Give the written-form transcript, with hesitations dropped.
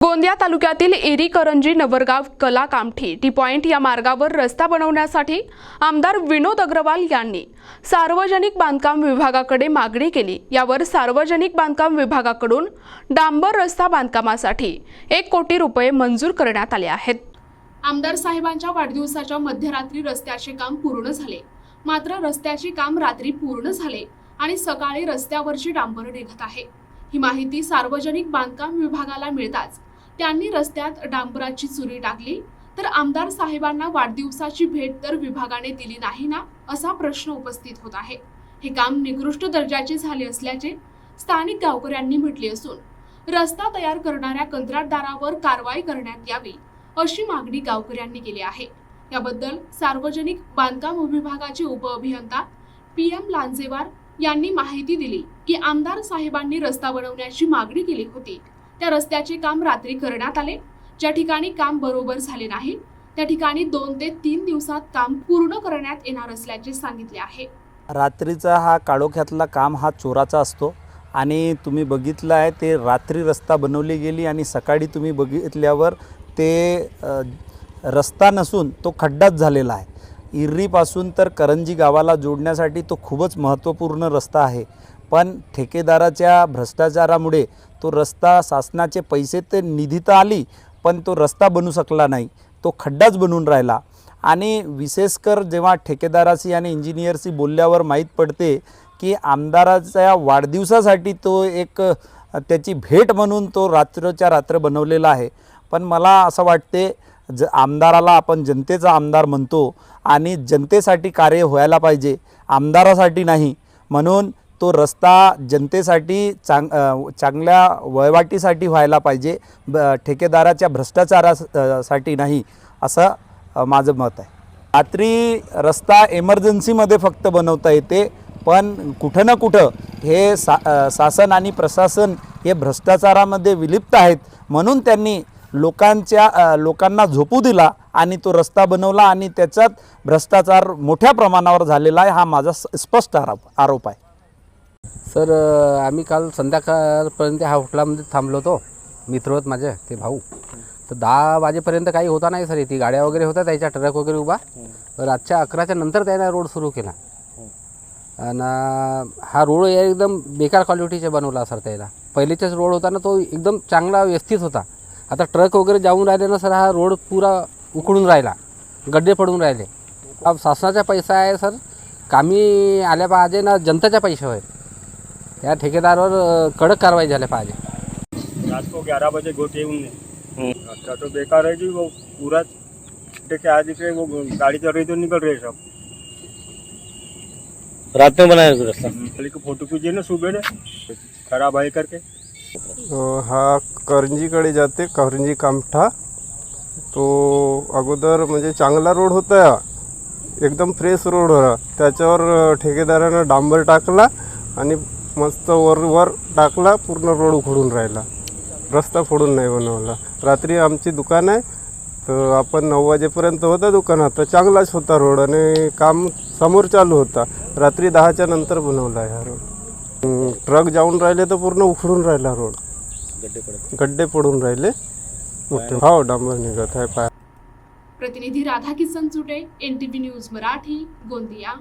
गोंदिया तालुक्यातील एरी-करंजी नवरगाव कला Kamthi T point या मार्गावर रस्ता बनवण्यासाठी आमदार विनोद अग्रवाल यांनी सार्वजनिक बांधकाम विभागाकडे मागणी केली। यावर सार्वजनिक बांधकाम विभागाकडून डांबर रस्ता बांधकामासाठी 1 कोटी रुपये मंजूर करण्यात आले आहेत। आमदार साहेबांच्या वाढदिवसाच्या मध्यरात्री रस्त्याचे काम पूर्ण झाले, मात्र रस्त्याचे काम रात्री पूर्ण झाले आणि सकाळी रस्त्यावरची डांबर निघत आहे। ही माहिती सार्वजनिक बांधकाम विभागाला मिळताच त्यांनी रस्त्यात डांबराची चुरी टाकली, तर आमदार साहेबांना वाढदिवसाची भेट तर विभागाने दिली नाही ना, असा प्रश्न उपस्थित होत आहे। हे काम निकृष्ट दर्जाचे झाले असल्याचे स्थानिक गावकऱ्यांनी म्हटले असून रस्ता तयार करणाऱ्या कंत्राटदारावर कारवाई करण्यात यावी अशी मागणी गावकऱ्यांनी केली आहे। याबद्दल सार्वजनिक बांधकाम विभागाचे उपअभियंता PM लांजेवार यांनी माहिती दिली की आमदार साहेबांनी रस्ता बनवण्याची मागणी केली होती। त्या रस्त्याचे काम रात्री करण्यात आले। ज्या ठिकाणी काम बरोबर झाले नाही त्या ठिकाणी 2 ते 3 दिवसात काम पूर्ण करण्यात येणार असल्याचे सांगितले आहे। रात्रीचा हा काळोख्यातला काम हा चोराचा असतो आणि तुम्ही बघितलं आहे ते रात्री रस्ता बनवली गेली आणि सकाळी तुम्ही बघितल्यावर ते रस्ता नसून तो खड्डाच झालेला आहे। इर्रीपासून तर करंजी गावाला जोडण्यासाठी तो खूपच महत्त्वपूर्ण रस्ता आहे, पण ठेकेदाराच्या भ्रष्टाचारामुळे तो रस्ता शासनाचे पैसे ते निधी तर आली पण तो रस्ता बनू शकला नाही, तो खड्डाच बनून राहिला। आणि विशेषकर जेव्हा ठेकेदाराशी आणि इंजिनियरशी बोलल्यावर माहीत पडते की आमदाराच्या वाढदिवसासाठी तो एक त्याची भेट म्हणून तो रात्रच्या रात्र बनवलेला आहे। पण मला असं वाटते आमदाराला आपण जनतेचा आमदार म्हणतो आणि जनतेसाठी कार्य व्हायला पाहिजे, आमदारासाठी नाही। म्हणून तो रस्ता जनतेसाठी चांगल्या वहिवाटीसाठी व्हायला पाहिजे, ठेकेदाराच्या भ्रष्टाचारासाठी नाही, असं माझं मत आहे। रात्री रस्ता इमर्जन्सीमध्ये फक्त बनवता येते, पण कुठं ना कुठं हे शासन आणि प्रशासन हे भ्रष्टाचारामध्ये विलिप्त आहेत, म्हणून त्यांनी लोकांना झोपू दिला आणि तो रस्ता बनवला आणि त्याच्यात भ्रष्टाचार मोठ्या प्रमाणावर झालेला आहे, हा माझा स्पष्ट आरोप आहे। सर, आम्ही काल संध्याकाळपर्यंत ह्या हॉटेलमध्ये थांबलो होतो, मित्र होत माझे ते भाऊ। तर 10 वाजेपर्यंत काही होता नाही सर, इथे गाड्या वगैरे होत्या, त्याच्या ट्रक वगैरे उभा। रातच्या 11च्या नंतर त्याने रोड सुरू केला आणि हा रोड एकदम बेकार क्वालिटीचा बनवला सर। त्याला पहिलेचाच रोड होता ना, तो एकदम चांगला व्यवस्थित होता। आता ट्रक वगैरे जाऊन राहिले ना सर, हा रोड पुरा उकडून राहिला, गड्डे पडून राहिले। अब शासनाचा पैसा आहे सर, कामी आल्या पाहिजे ना, जनतेच्या पैशावर आहे। या ठेकेदारावर कडक कारवाई झाली पाहिजे। रात को 11 बजे गोटे रास्ता तो बेकार है जी, वो पूरा देखिए आज दिख रहे वो गाड़ी चल रही तो निकल रही सब। रात में बनाया रास्ता, गली को फोटो खींचे ना सुबह ने खराब है करके। हा करंजीकडे जाते, करंजी कामठा। तो अगोदर म्हणजे चांगला रोड होता, एकदम फ्रेश रोड होता। त्याच्यावर ठेकेदारानं डांबर टाकला आणि मस्त वर टाकला, पूर्ण रोड उखडून राहिला, रस्ता फोडून नाही बनवला। रात्री आमची दुकान आहे, तर आपण 9 वाजेपर्यंत होता दुकानात, तर चांगलाच होता रोड आणि काम समोर चालू होता। रात्री 10च्या नंतर बनवला हा रोड। ट्रक जाऊन राहिले तर पूर्ण उखडून राहिला रोड, गड्डे पडून राहिले मोठे। हो, डांबर निघत आहे। प्रतिनिधी राधाकिशन चुटे, NTV न्यूज मराठी, गोंदिया।